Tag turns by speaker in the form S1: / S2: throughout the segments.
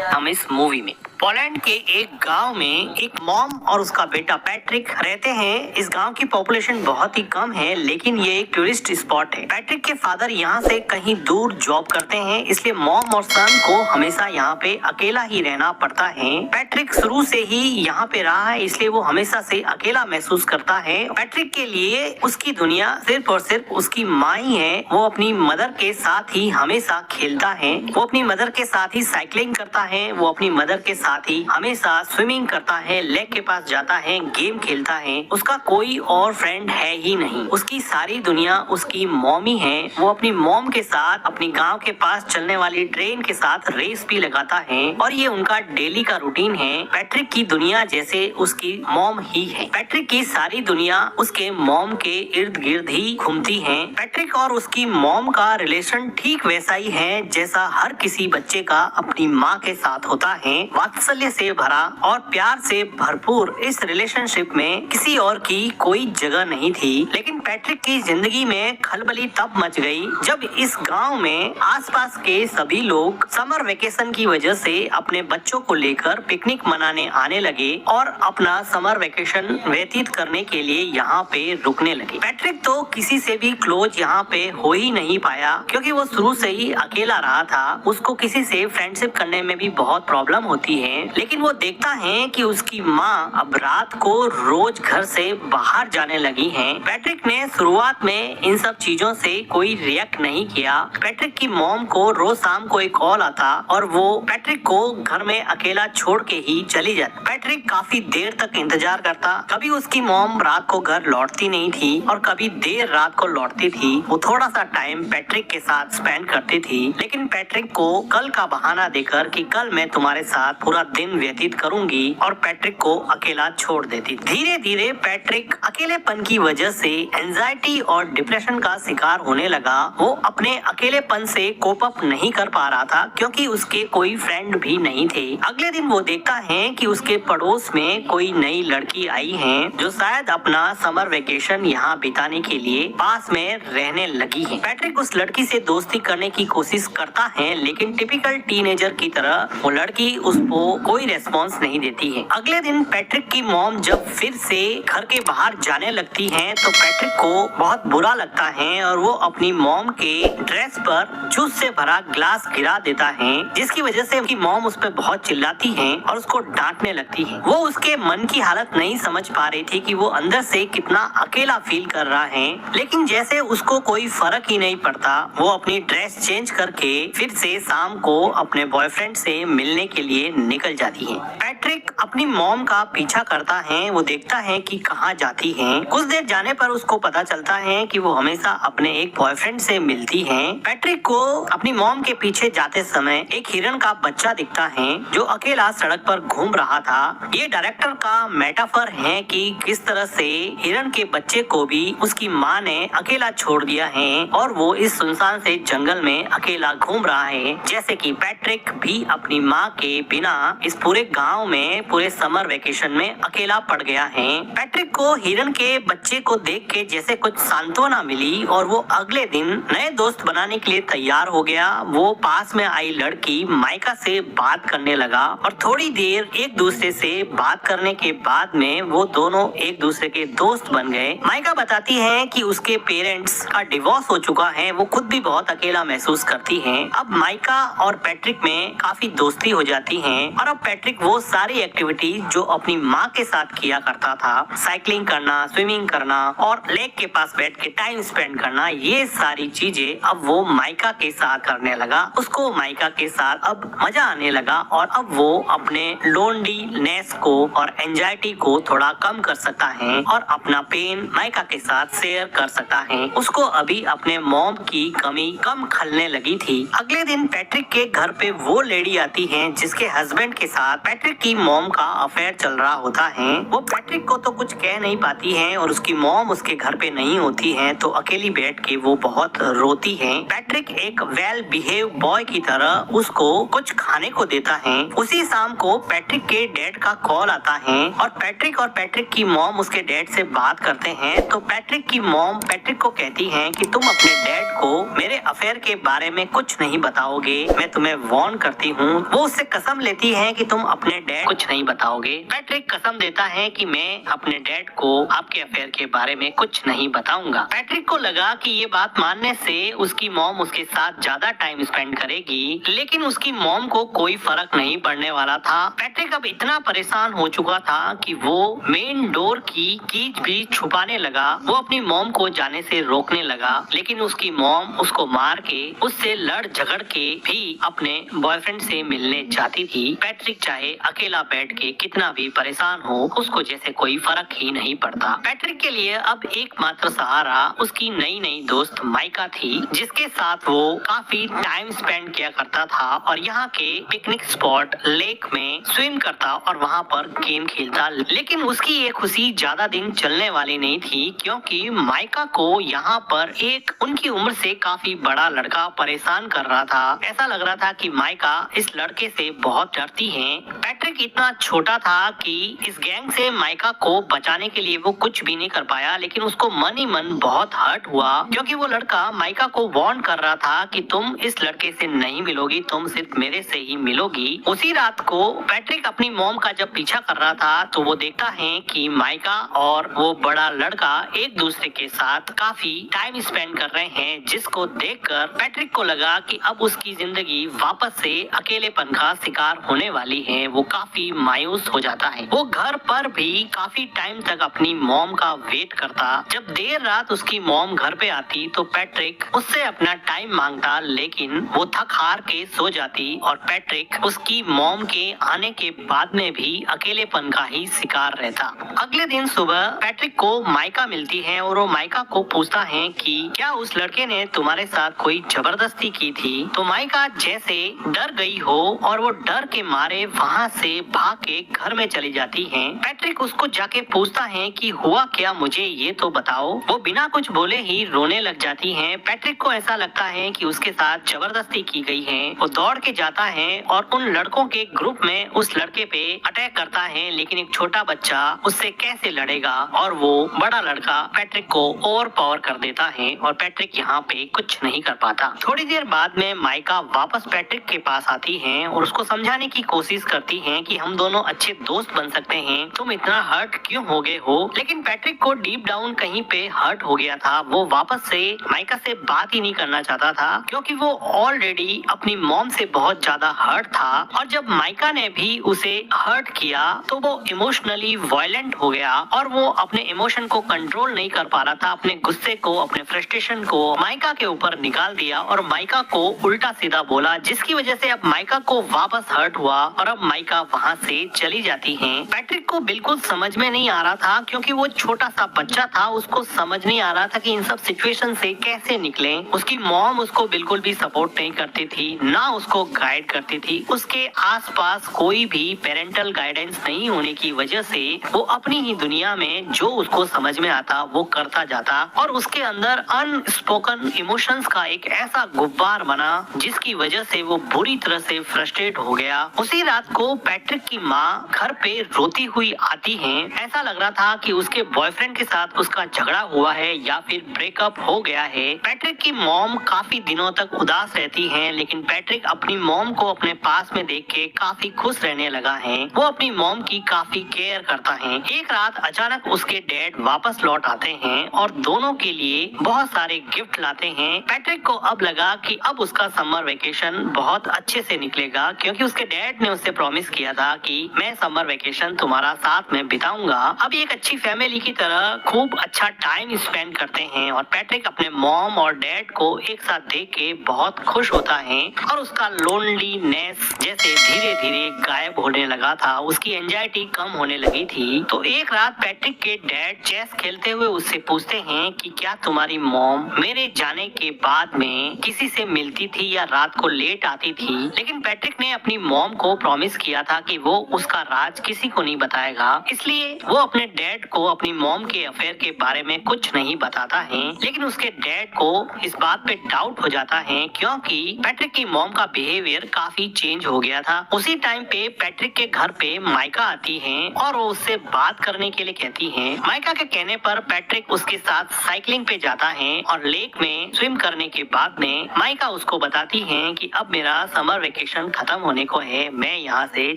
S1: हम इस मूवी में पोलैंड के एक गांव में एक मॉम और उसका बेटा पैट्रिक रहते हैं। इस गांव की पॉपुलेशन बहुत ही कम है, लेकिन ये एक टूरिस्ट स्पॉट है। पैट्रिक के फादर यहाँ से कहीं दूर जॉब करते हैं, इसलिए मॉम और सन को हमेशा यहाँ पे अकेला ही रहना पड़ता है। पैट्रिक शुरू से ही यहाँ पे रहा है, इसलिए वो हमेशा से अकेला महसूस करता है। पैट्रिक के लिए उसकी दुनिया सिर्फ और सिर्फ उसकी माँ ही है। वो अपनी मदर के साथ ही हमेशा खेलता है, वो अपनी मदर के साथ ही साइकिलिंग करता है, वो अपनी मदर के साथ ही हमेशा स्विमिंग करता है, लेक के पास जाता है, गेम खेलता है। उसका कोई और फ्रेंड है ही नहीं। उसकी सारी दुनिया उसकी मॉमी है। वो अपनी मॉम के साथ अपनी गांव के पास चलने वाली ट्रेन के साथ रेस भी लगाता है और ये उनका डेली का रूटीन है। पैट्रिक की दुनिया जैसे उसकी मॉम ही है। पैट्रिक की सारी दुनिया उसके मॉम के इर्द गिर्द ही घूमती है। पैट्रिक और उसकी मॉम का रिलेशन ठीक वैसा ही है जैसा हर किसी बच्चे का अपनी माँ के साथ होता है। वात्सल्य से भरा और प्यार से भरपूर इस रिलेशनशिप में किसी और की कोई जगह नहीं थी। लेकिन पैट्रिक की जिंदगी में खलबली तब मच गई जब इस गांव में आसपास के सभी लोग समर वेकेशन की वजह से अपने बच्चों को लेकर पिकनिक मनाने आने लगे और अपना समर वेकेशन व्यतीत करने के लिए यहाँ पे रुकने लगे। पैट्रिक तो किसी से भी क्लोज यहाँ पे हो ही नहीं पाया, क्योंकि वो शुरू से ही अकेला रहा था। उसको किसी से फ्रेंडशिप करने में भी बहुत प्रॉब्लम होती है। लेकिन वो देखता है कि उसकी माँ अब रात को रोज घर से बाहर जाने लगी हैं। पैट्रिक ने शुरुआत में इन सब चीजों से कोई रिएक्ट नहीं किया। पैट्रिक की मॉम को रोज शाम को एक कॉल आता और वो पैट्रिक को घर में अकेला छोड़ के ही चली जाती। पैट्रिक काफी देर तक इंतजार करता। कभी उसकी मॉम रात को घर लौटती नहीं थी और कभी देर रात को लौटती थी। वो थोड़ा सा टाइम पैट्रिक के साथ स्पेंड करती थी, लेकिन पैट्रिक को कल का बहाना देकर कि कल मैं तुम्हारे साथ पूरा दिन व्यतीत करूंगी और पैट्रिक को अकेला छोड़ देती। धीरे धीरे पैट्रिक अकेलेपन की वजह से एंजाइटी और डिप्रेशन का शिकार होने लगा। वो अपने अकेलेपन से कोप अप नहीं कर पा रहा था, क्योंकि उसके कोई फ्रेंड भी नहीं थे। अगले दिन वो देखता है कि उसके पड़ोस में कोई नई लड़की आई है जो शायद अपना समर वेकेशन यहाँ बिताने के लिए पास में रहने लगी है। पैट्रिक उस लड़की से दोस्ती करने की कोशिश करता है, लेकिन टिपिकल टीनेजर की तरह वो लड़की उसको कोई रेस्पॉन्स नहीं देती है। अगले दिन पैट्रिक की मॉम जब फिर से घर के बाहर जाने लगती हैं, तो पैट्रिक को बहुत बुरा लगता है और वो अपनी मॉम के ड्रेस पर जूस से भरा ग्लास गिरा देता है, जिसकी वजह से उसकी मॉम उस पर बहुत चिल्लाती है और उसको डांटने लगती है। वो उसके मन की हालत नहीं समझ पा रही थी कि वो अंदर से कितना अकेला फील कर रहा है, लेकिन जैसे उसको कोई फर्क ही नहीं पड़ता, वो अपनी ड्रेस चेंज करके फिर से शाम को अपने बॉयफ्रेंड से मिलने के लिए निकल जाती है। पैट्रिक अपनी मॉम का पीछा करता है। वो देखता है कि कहाँ जाती है। कुछ देर जाने पर उसको पता चलता है कि वो हमेशा अपने एक बॉयफ्रेंड से मिलती है। पैट्रिक को अपनी मॉम के पीछे जाते समय एक हिरन का बच्चा दिखता है जो अकेला सड़क पर घूम रहा था। ये डायरेक्टर का मेटाफर है कि किस तरह से हिरन के बच्चे को भी उसकी माँ ने अकेला छोड़ दिया है और वो इस सुनसान से जंगल में अकेला घूम रहा है, जैसे कि पैट्रिक भी अपनी माँ के बिना इस पूरे गांव में पूरे समर वेकेशन में अकेला पड़ गया है। पैट्रिक को हिरन के बच्चे को देख के जैसे कुछ सांत्वना मिली और वो अगले दिन नए दोस्त बनाने के लिए तैयार हो गया। वो पास में आई लड़की माइका से बात करने लगा और थोड़ी देर एक दूसरे से बात करने के बाद में वो दोनों एक दूसरे के दोस्त बन गए। माइका बताती है कि उसके पेरेंट्स का डिवोर्स हो चुका है। वो खुद भी बहुत अकेला महसूस करती है। अब माइका और पैट्रिक में काफी दोस्ती हो जाती है और अब पैट्रिक वो सारी एक्टिविटी जो अपनी माँ के साथ किया करता था, साइकिलिंग करना, स्विमिंग करना और लेक के पास बैठ के टाइम स्पेंड करना, ये सारी चीजें अब वो माइका के साथ करने लगा। उसको माइका के साथ अब मजा आने लगा और अब वो अपने लोनलीनेस को और एंजाइटी को थोड़ा कम कर सकता है और अपना पेन माइका के साथ शेयर कर सकता है। उसको अभी अपने मॉम की कमी कम खलने लगी थी। अगले दिन पैट्रिक के घर पे वो लेडी आती है जिसके हस्बैंड के साथ पैट्रिक की की मॉम का अफेयर चल रहा होता है। वो पैट्रिक को तो कुछ कह नहीं पाती है और उसकी मॉम उसके घर पे नहीं होती है, तो अकेली बैठ के वो बहुत रोती है। पैट्रिक एक वेल बिहेव बॉय की तरह उसको कुछ खाने को देता है। उसी शाम को पैट्रिक के डैड का कॉल आता है और पैट्रिक की मॉम उसके डैड से बात करते हैं। तो पैट्रिक की मॉम पैट्रिक को कहती है कि तुम अपने डैड को मेरे अफेयर के बारे में कुछ नहीं बताओगे, मैं तुम्हें वार्न करती हूँ। वो उससे कसम लेती है कि तुम अपने डैड कुछ नहीं बताओगे। पैट्रिक कसम देता है कि मैं अपने डैड को आपके अफेयर के बारे में कुछ नहीं बताऊंगा। पैट्रिक को लगा कि ये बात मानने से उसकी मॉम उसके साथ ज्यादा टाइम स्पेंड करेगी, लेकिन उसकी मॉम को कोई फर्क नहीं पड़ने वाला था। पैट्रिक अब इतना परेशान हो चुका था कि वो मेन डोर की कीज भी छुपाने लगा। वो अपनी मॉम को जाने से रोकने लगा, लेकिन उसकी मॉम उसको मार के उससे लड़ झगड़ के भी अपने बॉयफ्रेंड से मिलने जाती थी। पैट्रिक चाहे अकेला बैठ के कितना भी परेशान हो, उसको जैसे कोई फर्क ही नहीं पड़ता। पैट्रिक के लिए अब एकमात्र सहारा उसकी नई नई दोस्त माइका थी, जिसके साथ वो काफी टाइम स्पेंड किया करता था और यहाँ के पिकनिक स्पॉट लेक में स्विम करता और वहाँ पर गेम खेलता। लेकिन उसकी ये खुशी ज्यादा दिन चलने वाली नहीं थी, क्योंकि माइका को यहाँ पर एक उनकी उम्र से काफी बड़ा लड़का परेशान कर रहा था। ऐसा लग रहा था कि माइका इस लड़के से बहुत डरती है। पैट्रिक इतना छोटा था कि इस गैंग से माइका को बचाने के लिए वो कुछ भी नहीं कर पाया, लेकिन उसको मन ही मन बहुत हर्ट हुआ, क्योंकि वो लड़का माइका को वार्न कर रहा था कि तुम इस लड़के से नहीं मिलोगी, तुम सिर्फ मेरे से ही मिलोगी। उसी रात को पैट्रिक अपनी मॉम का जब पीछा कर रहा था तो वो देखता है कि माइका और वो बड़ा लड़का एक दूसरे के साथ काफी टाइम स्पेंड कर रहे हैं, जिसको देखकर पैट्रिक को लगा कि अब उसकी जिंदगी वापस से अकेलेपन का शिकार होने वाली है। वो काफी मायूस हो जाता है। वो घर पर भी काफी टाइम तक अपनी मॉम का वेट करता। जब देर रात उसकी मॉम घर पे आती तो पैट्रिक उससे अपना टाइम मांगता, लेकिन वो थक हार के सो जाती और पैट्रिक उसकी मॉम के आने के बाद में भी अकेलेपन का ही शिकार रहता। अगले दिन सुबह पैट्रिक को माइका मिलती है और वो माइका को पूछता है कि क्या उस लड़के ने तुम्हारे साथ कोई जबरदस्ती की थी। तो माइका जैसे डर गई हो और वो डर के मारे वहाँ से भाग के घर में चली जाती है। पैट्रिक उसको जाके पूछता है कि हुआ क्या, मुझे ये तो बताओ। वो बिना कुछ बोले ही रोने लग जाती है। पैट्रिक को ऐसा लगता है कि उसके साथ जबरदस्ती की गई है। वो दौड़ के जाता है और उन लड़कों के ग्रुप में उस लड़के पे अटैक करता है, लेकिन एक छोटा बच्चा उससे कैसे लड़ेगा और वो बड़ा लड़का पैट्रिक को ओवर पावर कर देता है और पैट्रिक यहाँ पे कुछ नहीं कर पाता। थोड़ी देर बाद में माइका वापस पैट्रिक के पास आती है और उसको समझाने की कोशिश करती है कि हम दोनों अच्छे दोस्त बन सकते हैं, तुम इतना हर्ट क्यों हो गए हो। लेकिन पैट्रिक को डीप डाउन कहीं पे हर्ट हो गया था। वो वापस से माइका से बात ही नहीं करना चाहता था, क्योंकि वो ऑलरेडी अपनी मॉम से बहुत ज्यादा हर्ट था और जब माइका ने भी उसे हर्ट किया तो वो इमोशनली वायलेंट हो गया और वो अपने इमोशन को कंट्रोल नहीं कर पा रहा था। अपने गुस्से को, अपने फ्रस्ट्रेशन को माइका के ऊपर निकाल दिया और माइका को उल्टा सीधा बोला, जिसकी वजह से अब माइका को वापस हर्ट हुआ और अब माइका वहाँ से चली जाती है। पैट्रिक को बिल्कुल समझ में नहीं आ रहा था, क्योंकि वो छोटा सा बच्चा था, उसको समझ नहीं आ रहा था कि इन सब सिचुएशन से कैसे निकले। उसकी मॉम उसको बिल्कुल भी सपोर्ट नहीं करती थी, ना उसको गाइड करती थी। उसके आसपास कोई भी पेरेंटल गाइडेंस नहीं होने की वजह से वो अपनी ही दुनिया में जो उसको समझ में आता वो करता जाता और उसके अंदर अनस्पोकन इमोशंस का एक ऐसा गुब्बार बना जिसकी वजह से वो बुरी तरह से फ्रस्ट्रेट हो गया। उसी रात को पैट्रिक की माँ घर पे रोती हुई आती है। ऐसा लग रहा था कि उसके बॉयफ्रेंड के साथ उसका झगड़ा हुआ है या फिर ब्रेकअप हो गया है। पैट्रिक की मॉम काफी दिनों तक उदास रहती है, लेकिन पैट्रिक अपनी मॉम को अपने पास में देख के काफी खुश रहने लगा है। वो अपनी मॉम की काफी केयर करता है। एक रात अचानक उसके डैड वापस लौट आते हैं और दोनों के लिए बहुत सारे गिफ्ट लाते हैं। पैट्रिक को अब लगा कि अब उसका समर वेकेशन बहुत अच्छे से निकलेगा, क्योंकि उसके डैड ने उससे प्रॉमिस किया था कि मैं समर वेकेशन तुम्हारा साथ में बिताऊंगा। अब एक अच्छी फैमिली की तरह खूब अच्छा टाइम स्पेंड करते हैं और पैट्रिक अपने मॉम और डैड को एक साथ देख के बहुत खुश होता है और उसका लोनलीनेस जैसे धीरे धीरे गायब होने लगा था, उसकी एंजाइटी कम होने लगी थी। तो एक रात पैट्रिक के डैड चेस खेलते हुए उससे पूछते हैं कि क्या तुम्हारी मॉम मेरे जाने के बाद में किसी से मिलती थी या रात को लेट आती थी। लेकिन पैट्रिक ने अपनी मॉम को प्रॉमिस किया था था कि वो उसका राज किसी को नहीं बताएगा, इसलिए वो अपने डैड को अपनी मॉम के अफेयर के बारे में कुछ नहीं बताता है। लेकिन उसके डैड को इस बात पे डाउट हो जाता है क्योंकि पैट्रिक की मॉम का बिहेवियर काफी चेंज हो गया था। उसी टाइम पे पैट्रिक के घर पे माइका आती है और वो उससे बात करने के लिए कहती है। माइका के कहने पर पैट्रिक उसके साथ साइकिलिंग पे जाता है और लेक में स्विम करने के बाद में माइका उसको बताती है कि अब मेरा समर वेकेशन खत्म होने को है, मैं यहाँ से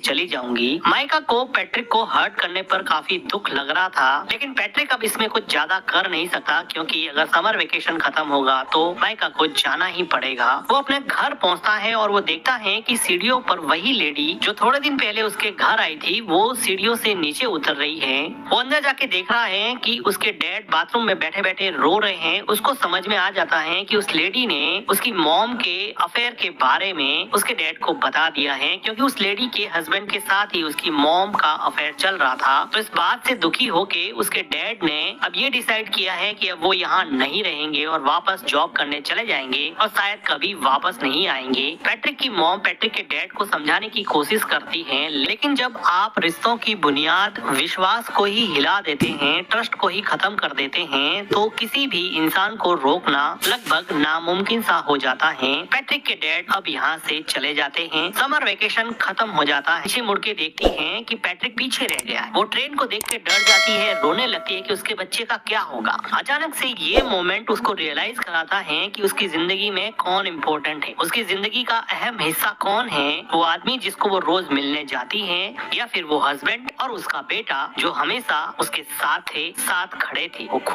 S1: चली जाऊंगी। माइका को पैट्रिक को हर्ट करने पर काफी दुख लग रहा था, लेकिन पैट्रिक अब इसमें कुछ ज्यादा कर नहीं सकता क्योंकि अगर समर वेकेशन खत्म होगा तो माइका को जाना ही पड़ेगा। वो अपने घर पहुंचता है और वो देखता है कि सीढ़ियों पर वही लेडी जो थोड़े दिन पहले उसके घर आई थी वो सीढ़ियों से नीचे उतर रही है। वो अंदर जाके देख रहा है कि उसके डैड बाथरूम में बैठे बैठे रो रहे हैं। उसको समझ में आ जाता है कि उस लेडी ने उसकी मॉम के अफेयर के बारे में उसके डैड को बता दिया है क्योंकि उस लेडी के हस्बैंड के साथ ही उसकी मॉम का अफेयर चल रहा था। तो इस बात से दुखी होके उसके डैड ने अब ये डिसाइड किया है कि अब वो यहाँ नहीं रहेंगे और वापस जॉब करने चले जाएंगे और शायद कभी वापस नहीं आएंगे। पैट्रिक की मॉम पैट्रिक के डैड को समझाने की कोशिश करती है, लेकिन जब आप रिश्तों की बुनियाद विश्वास को ही हिला देते हैं, ट्रस्ट को ही खत्म कर देते हैं, तो किसी भी इंसान को रोकना लगभग नामुमकिन सा हो जाता है। पैट्रिक के डैड अब यहाँ से चले जाते हैं। समर वेकेशन खत्म हो जाता है। पीछे मुड़ के देखती है कि पैट्रिक पीछे रह गया है। वो ट्रेन को देख के डर जाती है, रोने लगती है कि उसके बच्चे का क्या होगा। अचानक से ये मोमेंट उसको रियलाइज कराता है कि उसकी जिंदगी में कौन इम्पोर्टेंट है, उसकी जिंदगी का अहम हिस्सा कौन है। वो आदमी जिसको वो रोज मिलने जाती है या फिर वो हस्बैंड और उसका बेटा जो हमेशा उसके साथ थे, साथ खड़े थे।